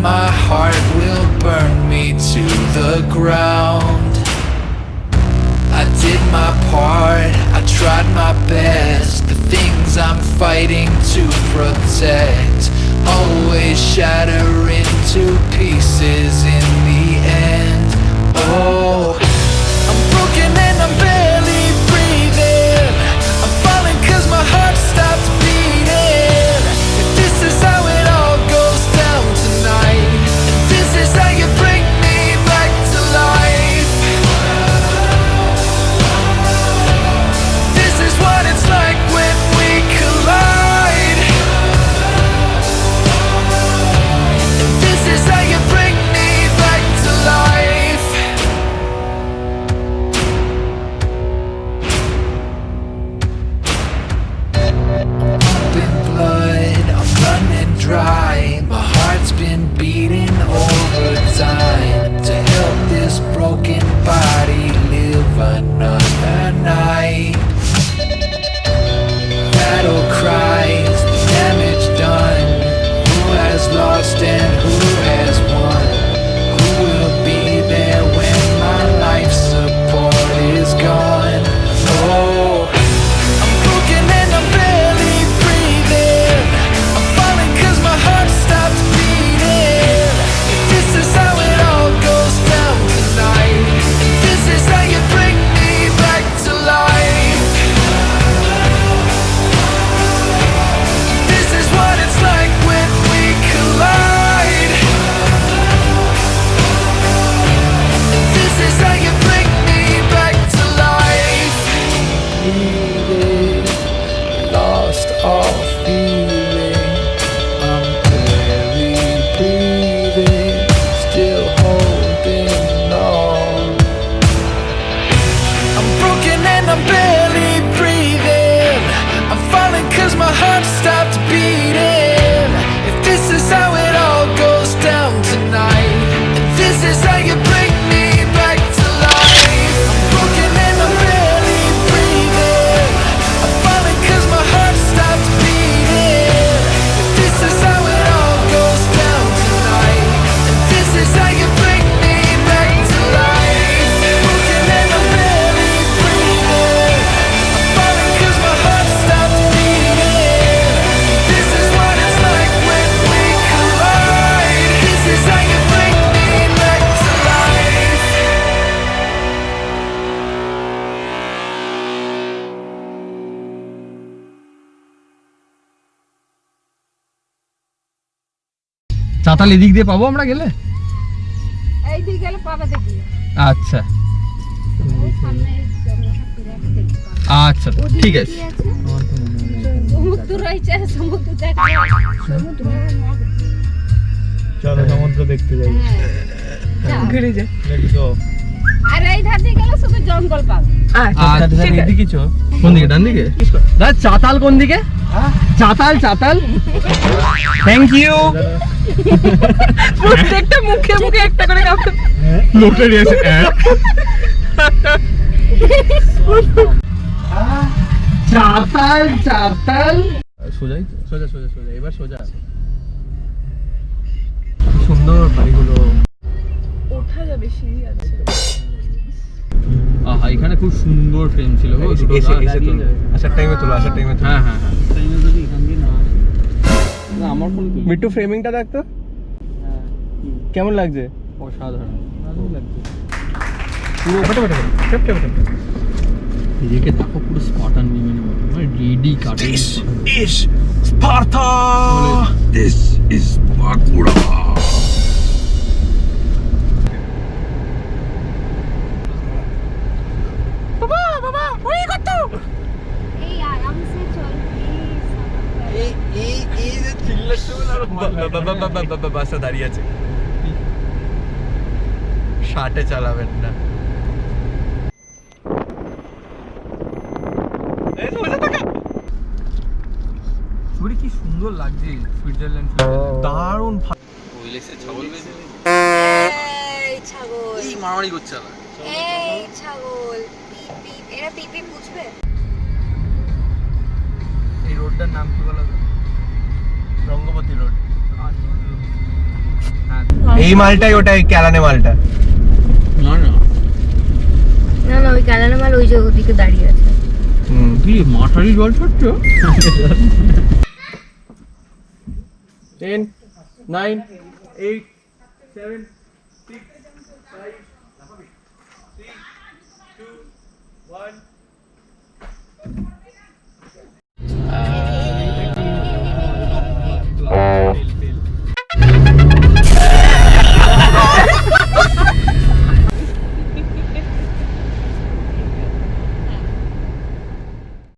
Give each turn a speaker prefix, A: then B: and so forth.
A: my heart will burn me to the ground. I did my part, I tried my best. The things I'm fighting to protect always shatter into pieces in the end. Oh, I'm broken and I'm barely breathing. I'm falling 'cause my heart stopped beating. If this is how it all goes down tonight, and this is how you bring me back to life, this is what it's like when we collide, and this is how you bring me back to life. In blood, I'm running dry. My heart's been beating overtime to help this broken body live another night. Battle cries, the damage done. Who has lost and who has won? Who will be there when my life support is gone? Oh, I'm broken and I'm barely breathing. I'm falling 'cause my heart stopped beating. If this is how it all goes down tonight, and this is how you bring me back to life, this is what it's like when we collide, and this is how you bring me back to life. Breathing, lost all feeling. I'm barely breathing, still holding on. I'm broken and I'm barely breathing. I'm falling 'cause my heart stopped beating. If this is how it all goes down tonight, and this is how you bring me back to life. I'm broken and I'm barely breathing. I'm falling 'cause my heart stopped beating. If this is how it all goes down tonight, and this is how you bring me back to life. Broken and I'm barely breathing. I'm falling 'cause my heart stopped beating. This is what it's like when we collide. This is how you bring me back to life.
B: চাতাল এদিক দিয়ে পাবো আমরা গেলে?
C: এই দিকে গেলে পাবে দেখি।
B: আচ্ছা
C: ওই সামনে জঙ্গলটা ঘুরে দেখতে পাবে।
B: আচ্ছা ঠিক আছে।
C: সমুদ্র রয়েছে, সমুদ্র দেখতে। সমুদ্র
D: চলো সমুদ্র দেখতে যাই।
B: ঘুরে যাই।
D: Let's go.
C: আর এই ধার দিয়ে গেলে শুধু জঙ্গল পাবে।
B: আচ্ছা এদিকে চো। কোন দিকে? ডান দিকে? দাদা চাতাল কোন দিকে? চাতাল চাতাল। Thank you. প্রত্যেকটা মুখে মুখে একটা করে কাপ লোকটা দিয়েছে। চাতাল চাতাল। সোজাই তো? সোজা সোজা সোজা। এবার সোজা। সুন্দর বাড়িগুলো।
C: ওঠা যাবে, সিঁড়ি আছে।
B: আহা এখানে খুব সুন্দর ফ্রেম ছিল গো। দুটো
D: এসে তো আসার টাইমে তোলো, আসার টাইমে তোলো।
B: হ্যাঁ হ্যাঁ হ্যাঁ। টাইমে যদি এখান দিয়ে না আমার ফোন
D: মিট্টু ফ্রেমিংটা দেখ তো কেমন লাগছে।
B: অসাধারণ লাগছে।
D: পুরো ফটো ফটো ক্যাপটা ফটো।
B: এদিকে দেখো পুরো স্পার্টান নিমেনের মতো, মানে ready cutting.
D: This is Sparta. This is Bankura. বাবা ওই কত
C: এই আরামসে চল প্লিজ।
D: এই যে চিল্লাচ্ছ বাসা দাঁড়িয়ে আছে। শার্টে চালাবেন না।
B: কি সুন্দর লাগছে সুইজারল্যান্ড।
D: দারুণ।
B: ওইলেসে ছাগল বেজে
C: এই ছাগল
B: এই মারামারি করছে আবার।
C: এই ছাগল পিপ এরা পিপি বুঝবে।
B: এই রোডটার নাম কি বলা যায়?
D: রঙ্গবতী রোড। এই মালটাই ওটাই ক্যালানে মালটা।
B: না না
C: না না, ওই কালানো মাল ওই যে ওদিকে দাঁড়িয়ে আছে।
B: কি মাথারি জল ছড়ছ?
D: 10 9 8 7 6 5 3 2 1